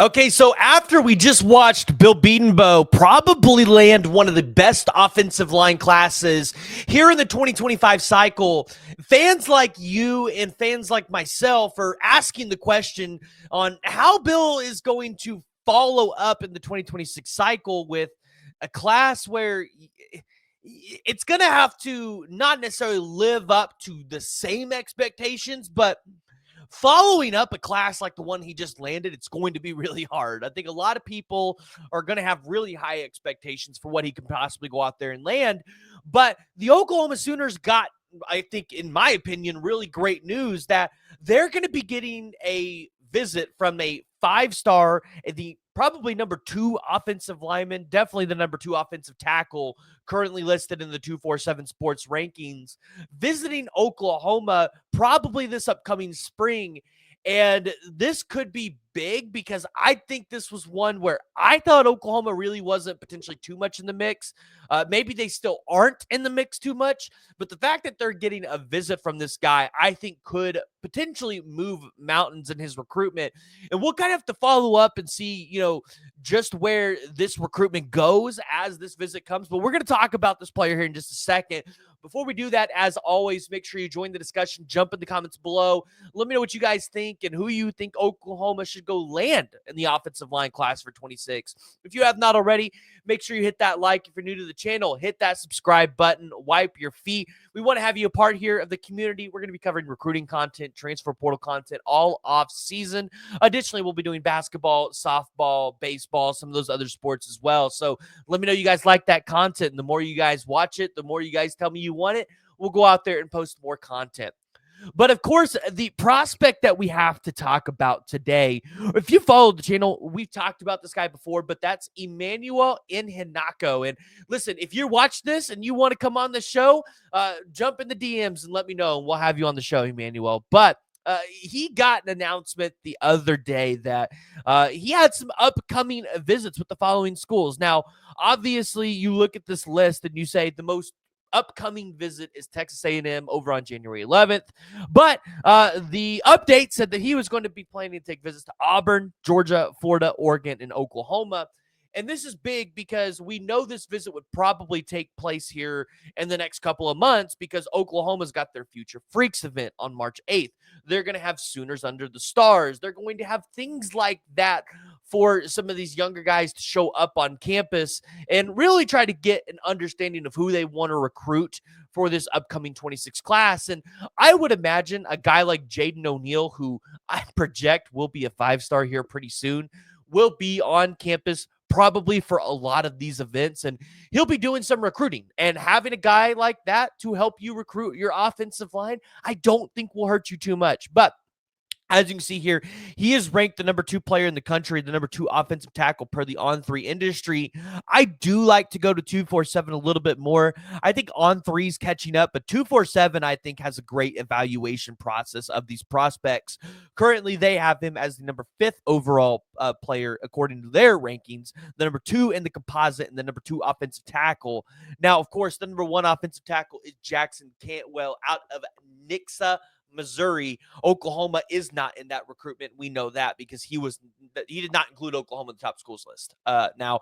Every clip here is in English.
Okay, so after we just watched Bill Bedenbaugh probably land one of the best offensive line classes here in the 2025 cycle, fans like you and fans like myself are asking the question on how Bill is going to follow up in the 2026 cycle with a class where it's going to have to not necessarily live up to the same expectations, but following up a class like the one he just landed, it's going to be really hard. I think a lot of people are going to have really high expectations for what he can possibly go out there and land. But the Oklahoma Sooners got, I think, in my opinion, really great news that they're going to be getting a visit from a five-star, the probably number two offensive lineman, definitely the number two offensive tackle, currently listed in the 247 Sports rankings, visiting Oklahoma probably this upcoming spring. And this could be big because I think this was one where I thought Oklahoma really wasn't potentially too much in the mix. Maybe they still aren't in the mix too much, but the fact that they're getting a visit from this guy, I think could potentially move mountains in his recruitment. And we'll kind of have to follow up and see, just where this recruitment goes as this visit comes. But we're going to talk about this player here in just a second. Before we do that, as always, make sure you join the discussion. Jump in the comments below. Let me know what you guys think and who you think Oklahoma should go land in the offensive line class for 26. If you have not already, make sure you hit that like. If you're new to the channel, hit that subscribe button. Wipe your feet. We want to have you a part here of the community. We're going to be covering recruiting content, transfer portal content all off season. Additionally, we'll be doing basketball, softball, baseball, some of those other sports as well. So let me know you guys like that content. And the more you guys watch it, the more you guys tell me you want it, we'll go out there and post more content. But of course, the prospect that we have to talk about today, if you followed the channel, we've talked about this guy before, but that's Immanuel Iheanacho. And listen, if you watch this and you want to come on the show, jump in the DMs and let me know, and we'll have you on the show, Immanuel. But he got an announcement the other day that he had some upcoming visits with the following schools. Now, obviously, you look at this list and you say the most upcoming visit is Texas A&M over on January 11th. But the update said that he was going to be planning to take visits to Auburn, Georgia, Florida, Oregon, and Oklahoma. And this is big because we know this visit would probably take place here in the next couple of months because Oklahoma's got their Future Freaks event on March 8th. They're going to have Sooners Under the Stars. They're going to have things like that for some of these younger guys to show up on campus and really try to get an understanding of who they want to recruit for this upcoming 26 class. And I would imagine a guy like Jaden O'Neal, who I project will be a five-star here pretty soon, will be on campus probably for a lot of these events, and he'll be doing some recruiting. And having a guy like that to help you recruit your offensive line, I don't think will hurt you too much. But as you can see here, he is ranked the number two player in the country, the number two offensive tackle per the On3 industry. I do like to go to 247 a little bit more. I think On3 is catching up, but 247, I think, has a great evaluation process of these prospects. Currently, they have him as the number fifth overall player according to their rankings, the number two in the composite, and the number two offensive tackle. Now, of course, the number one offensive tackle is Jackson Cantwell out of Nixa, Missouri. Oklahoma is not in that recruitment. We know that because he did not include Oklahoma in the top schools list. Now,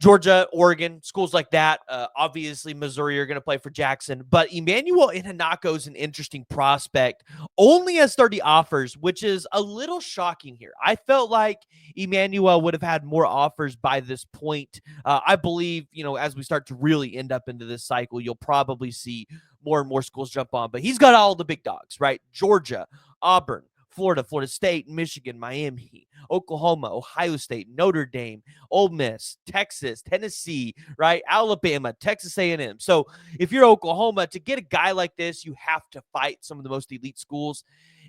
Georgia, Oregon, schools like that. Obviously, Missouri are going to play for Jackson. But Immanuel Iheanacho is an interesting prospect. Only has 30 offers, which is a little shocking here. I felt like Immanuel would have had more offers by this point. I believe, as we start to really end up into this cycle, you'll probably see more and more schools jump on. But he's got all the big dogs, right? Georgia, Auburn, Florida, Florida State, Michigan, Miami, Oklahoma, Ohio State, Notre Dame, Ole Miss, Texas, Tennessee, right? Alabama, Texas A&M. So if you're Oklahoma, to get a guy like this, you have to fight some of the most elite schools.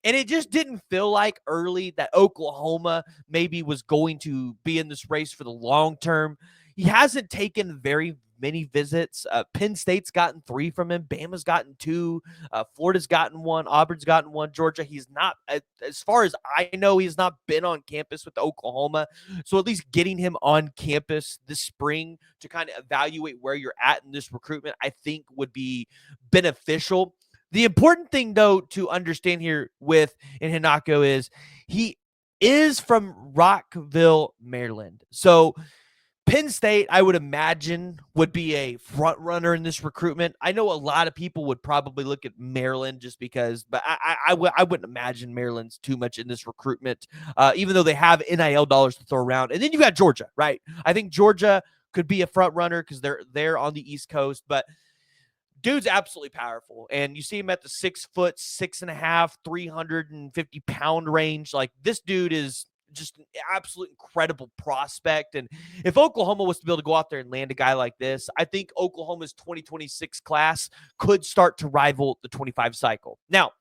And it just didn't feel like early that Oklahoma maybe was going to be in this race for the long term. He hasn't taken very many visits. Penn State's gotten 3 from him. Bama's gotten 2. Florida's gotten 1. Auburn's gotten 1. Georgia, he's not, as far as I know, he's not been on campus with Oklahoma. So at least getting him on campus this spring to kind of evaluate where you're at in this recruitment, I think would be beneficial. The important thing, though, to understand here with Iheanacho is he is from Rockville, Maryland. So Penn State, I would imagine, would be a front runner in this recruitment. I know a lot of people would probably look at Maryland just because, but I wouldn't imagine Maryland's too much in this recruitment, even though they have NIL dollars to throw around. And then you got Georgia, right? I think Georgia could be a front runner because they're on the East Coast, but dude's absolutely powerful. And you see him at the 6', 6.5, 350-pound range. Like, this dude is just an absolute incredible prospect. And if Oklahoma was to be able to go out there and land a guy like this, I think Oklahoma's 2026 class could start to rival the 25 cycle. Now,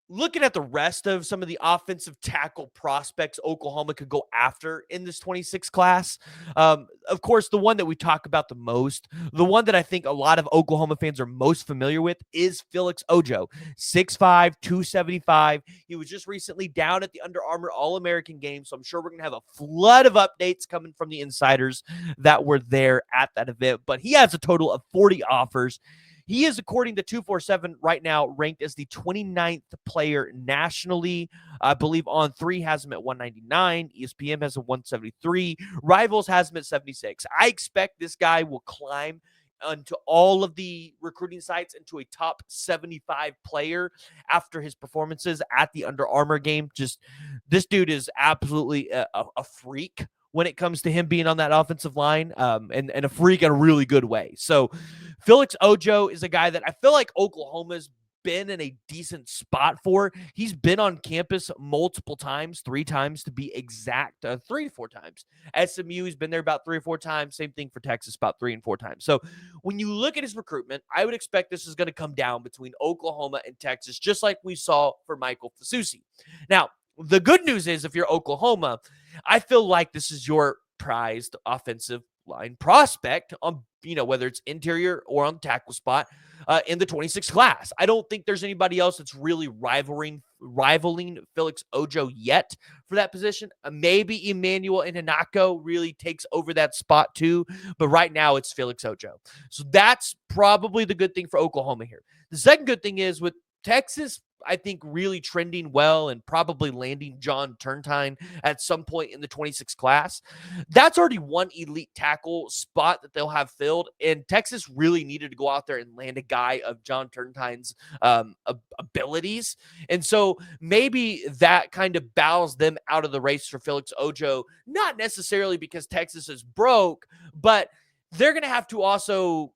looking at the rest of some of the offensive tackle prospects Oklahoma could go after in this 26 class, of course, the one that we talk about the most, the one that I think a lot of Oklahoma fans are most familiar with is Felix Ojo, 6'5", 275. He was just recently down at the Under Armour All-American game, so I'm sure we're going to have a flood of updates coming from the insiders that were there at that event. But he has a total of 40 offers. He is, according to 247, right now ranked as the 29th player nationally. I believe On3 has him at 199. ESPN has him 173. Rivals has him at 76. I expect this guy will climb onto all of the recruiting sites into a top 75 player after his performances at the Under Armour game. Just, this dude is absolutely a freak when it comes to him being on that offensive line, and a freak in a really good way. So Felix Ojo is a guy that I feel like Oklahoma's been in a decent spot for. He's been on campus multiple times, 3 times to be exact, 3 to 4 times. SMU, he's been there about 3 or 4 times. Same thing for Texas, about 3 and 4 times. So when you look at his recruitment, I would expect this is going to come down between Oklahoma and Texas, just like we saw for Michael Fasusi. Now, the good news is if you're Oklahoma, I feel like this is your prized offensive line prospect on, whether it's interior or on the tackle spot in the 26 class. I don't think there's anybody else that's really rivaling Felix Ojo yet for that position. Maybe Immanuel and Iheanacho really takes over that spot too, but right now it's Felix Ojo. So that's probably the good thing for Oklahoma here. The second good thing is with Texas, I think, really trending well and probably landing John Turntine at some point in the 26 class. That's already one elite tackle spot that they'll have filled. And Texas really needed to go out there and land a guy of John Turntine's abilities. And so maybe that kind of bows them out of the race for Felix Ojo, not necessarily because Texas is broke, but they're going to have to also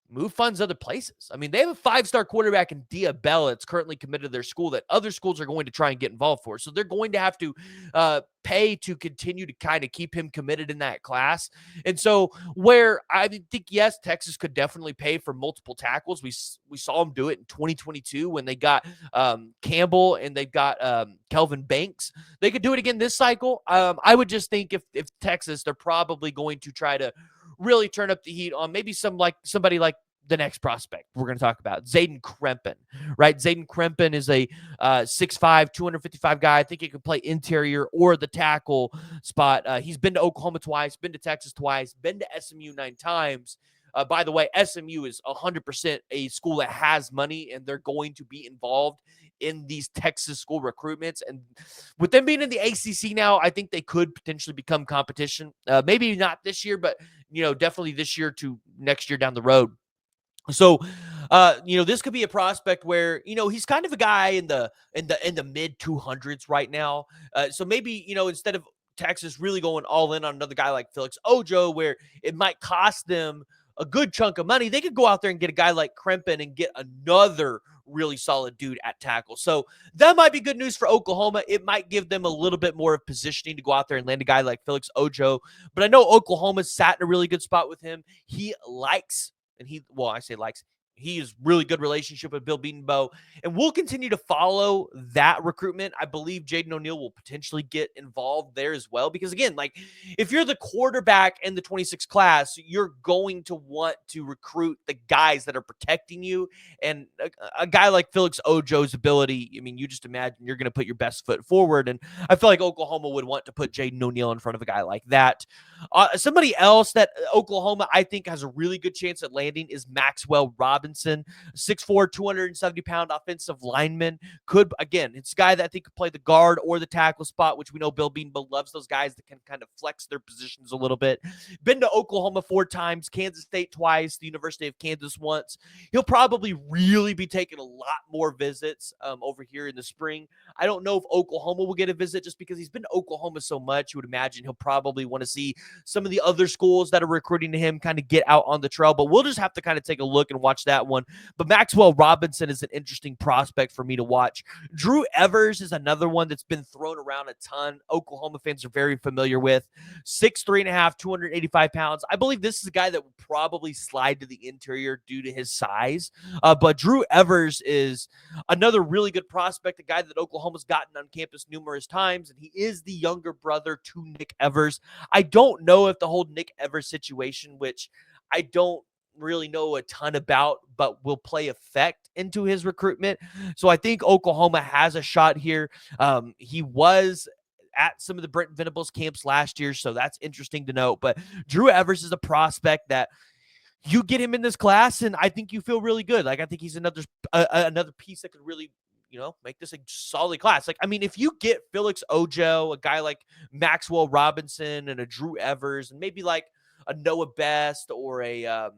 move funds other places. I mean, they have a 5-star quarterback in Diabella that's currently committed to their school that other schools are going to try and get involved for. So they're going to have to pay to continue to kind of keep him committed in that class. And so where I think, yes, Texas could definitely pay for multiple tackles. We saw them do it in 2022 when they got Campbell and they've got Kelvin Banks. They could do it again this cycle. I would just think if Texas, they're probably going to try to really turn up the heat on maybe somebody like the next prospect we're going to talk about, Zayden Krempin, right? Zayden Krempin is a 6'5", 255 guy. I think he could play interior or the tackle spot. He's been to Oklahoma twice, been to Texas twice, been to SMU 9 times. By the way, SMU is 100% a school that has money, and they're going to be involved in these Texas school recruitments. And with them being in the ACC now, I think they could potentially become competition. Maybe not this year, but definitely this year to next year down the road. So, this could be a prospect where, he's kind of a guy in the mid 200s right now. So maybe, instead of Texas really going all in on another guy like Felix Ojo, where it might cost them a good chunk of money, they could go out there and get a guy like Krempin and get another really solid dude at tackle. So that might be good news for Oklahoma. It might give them a little bit more of positioning to go out there and land a guy like Felix Ojo. But I know Oklahoma's sat in a really good spot with him. He likes, and I say likes, he is really good relationship with Bill Beatonbow, and we'll continue to follow that recruitment. I believe Jaden O'Neal will potentially get involved there as well, because again, like, if you're the quarterback in the 26 class, you're going to want to recruit the guys that are protecting you, and a guy like Felix Ojo's ability, I mean, you just imagine you're going to put your best foot forward, and I feel like Oklahoma would want to put Jaden O'Neal in front of a guy like that. Somebody else that Oklahoma, I think, has a really good chance at landing is Maxwell Robinson, 6'4", 270-pound offensive lineman. Could, again, it's a guy that I think could play the guard or the tackle spot, which we know Bill Beanbo loves those guys that can kind of flex their positions a little bit. Been to Oklahoma 4 times, Kansas State twice, the University of Kansas once. He'll probably really be taking a lot more visits over here in the spring. I don't know if Oklahoma will get a visit just because he's been to Oklahoma so much. You would imagine he'll probably want to see some of the other schools that are recruiting to him kind of get out on the trail, but we'll just have to kind of take a look and watch that one. But Maxwell Robinson is an interesting prospect for me to watch. Drew Evers is another one that's been thrown around a ton. Oklahoma fans are very familiar with. 6'3.5", 285 pounds. I believe this is a guy that will probably slide to the interior due to his size. But Drew Evers is another really good prospect, a guy that Oklahoma's gotten on campus numerous times, and he is the younger brother to Nick Evers. I don't know if the whole Nick Evers situation, which I don't really know a ton about, but will play effect into his recruitment. So I think Oklahoma has a shot here. He was at some of the Brent Venables camps last year, so that's interesting to note. But Drew Evers is a prospect that you get him in this class, and I think you feel really good. Like, I think he's another piece that could really, make this a solid class. Like, I mean, if you get Felix Ojo, a guy like Maxwell Robinson, and a Drew Evers, and maybe like a Noah Best or a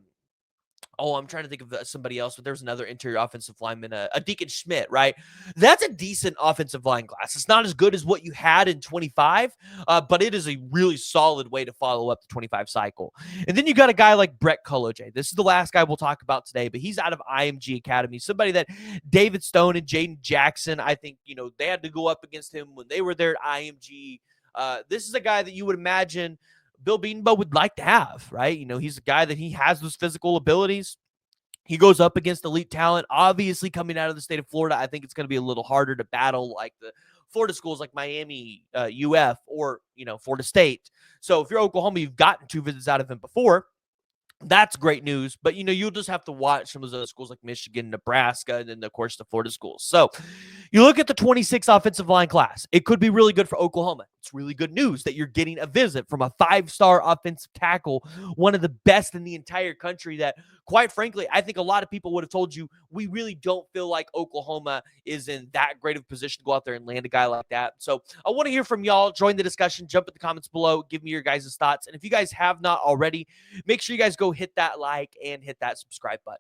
I'm trying to think of somebody else, but there's another interior offensive lineman, a Deacon Schmidt, right? That's a decent offensive line class. It's not as good as what you had in 25, but it is a really solid way to follow up the 25 cycle. And then you got a guy like Brett Koloje. This is the last guy we'll talk about today, but he's out of IMG Academy, somebody that David Stone and Jaden Jackson, I think, they had to go up against him when they were there at IMG. This is a guy that you would imagine Bill Beanbo would like to have, right? He's a guy that he has those physical abilities. He goes up against elite talent. Obviously, coming out of the state of Florida, I think it's going to be a little harder to battle like the Florida schools like Miami, UF, or, Florida State. So if you're Oklahoma, you've gotten 2 visits out of him before. That's great news, but you'll just have to watch some of those other schools like Michigan, Nebraska, and then of course the Florida schools. So you look at the 26 offensive line class. It could be really good for Oklahoma. It's really good news that you're getting a visit from a 5-star offensive tackle, one of the best in the entire country that, quite frankly, I think a lot of people would have told you we really don't feel like Oklahoma is in that great of a position to go out there and land a guy like that. So I want to hear from y'all. Join the discussion. Jump in the comments below. Give me your guys' thoughts. And if you guys have not already, make sure you guys go hit that like and hit that subscribe button.